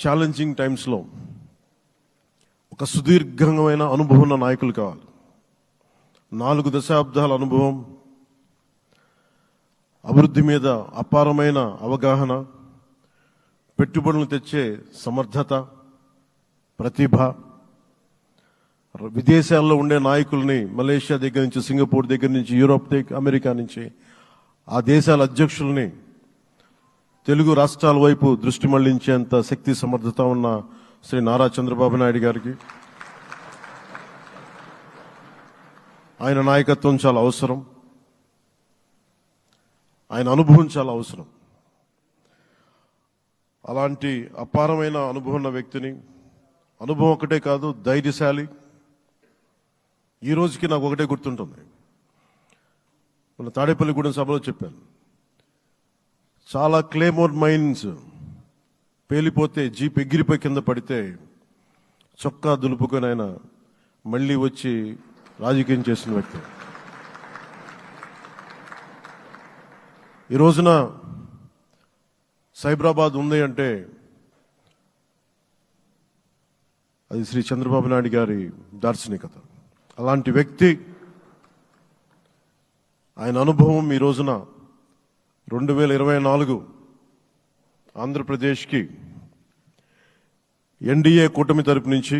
Challenging టైమ్స్లో ఒక సుదీర్ఘమైన అనుభవం ఉన్న నాయకులు కావాలి. 4 దశాబ్దాల అనుభవం, అభివృద్ధి మీద అపారమైన అవగాహన, పెట్టుబడులను తెచ్చే సమర్థత, ప్రతిభ, విదేశాల్లో ఉండే నాయకుల్ని మలేషియా దగ్గర నుంచి, సింగపూర్ దగ్గర నుంచి, యూరోప్ దగ్గర, అమెరికా నుంచి ఆ దేశాల అధ్యక్షుల్ని తెలుగు రాష్ట్రాల వైపు దృష్టి మళ్లించేంత శక్తి సమర్థత ఉన్న శ్రీ నారా చంద్రబాబు నాయుడు గారికి ఆయన నాయకత్వం చాలా అవసరం, ఆయన అనుభవం చాలా అవసరం. అలాంటి అపారమైన అనుభవం ఉన్న వ్యక్తిని, అనుభవం ఒకటే కాదు, ధైర్యశాలి. ఈ రోజుకి నాకు ఒకటే గుర్తుంటుంది. మన తాడేపల్లిగూడెం సభలో చెప్పాను, చాలా క్లేమోర్ మైన్స్ పేలిపోతే జీప్ ఎగిరిపోయి కింద పడితే చొక్కా దులుపుకొని ఆయన మళ్ళీ వచ్చి రాజకీయం చేసిన వ్యక్తి. ఈ రోజున సైబరాబాద్ ఉంది అంటే అది శ్రీ చంద్రబాబు నాయుడు గారి దార్శనికత. అలాంటి వ్యక్తి, ఆయన అనుభవం ఈ రోజున 2024 ఆంధ్రప్రదేశ్కి ఎన్డీఏ కూటమి తరపు నుంచి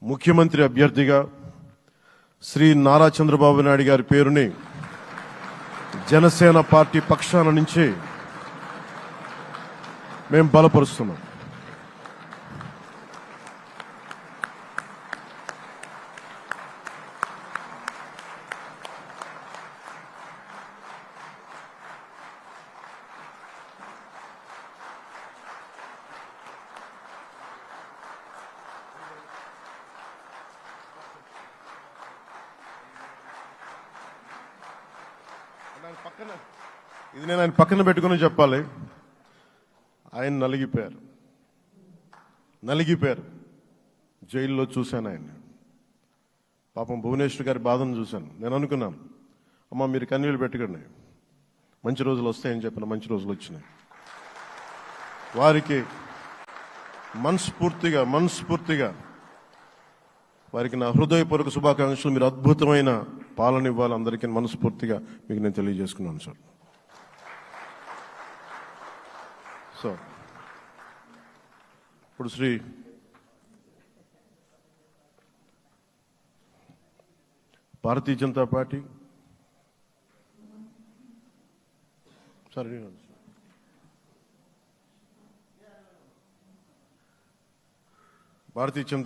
ముఖ్యమంత్రి అభ్యర్థిగా శ్రీ నారా చంద్రబాబు నాయుడు గారి పేరుని జనసేన పార్టీ పక్షాన నుంచి మేము బలపరుస్తున్నాం. ఇది నేను ఆయన పక్కన పెట్టుకుని చెప్పాలి. ఆయన నలిగిపోయారు. జైల్లో చూశాను ఆయన. పాపం భువనేశ్వర్ గారి బాధను చూశాను. నేను అనుకున్నాను, అమ్మ మీరు కన్నీళ్ళు పెట్టకండి, మంచి రోజులు వస్తాయని చెప్పిన మంచి రోజులు వచ్చినాయి. వారికి మనస్ఫూర్తిగా వారికి నా హృదయపూర్వక శుభాకాంక్షలు. మీరు అద్భుతమైన పాలన ఇవ్వాలి అందరికీ మనస్ఫూర్తిగా మీకు నేను తెలియజేసుకున్నాను సార్. సో ఇప్పుడు శ్రీ భారతీయ జనతా పార్టీ భారతీయ జనతా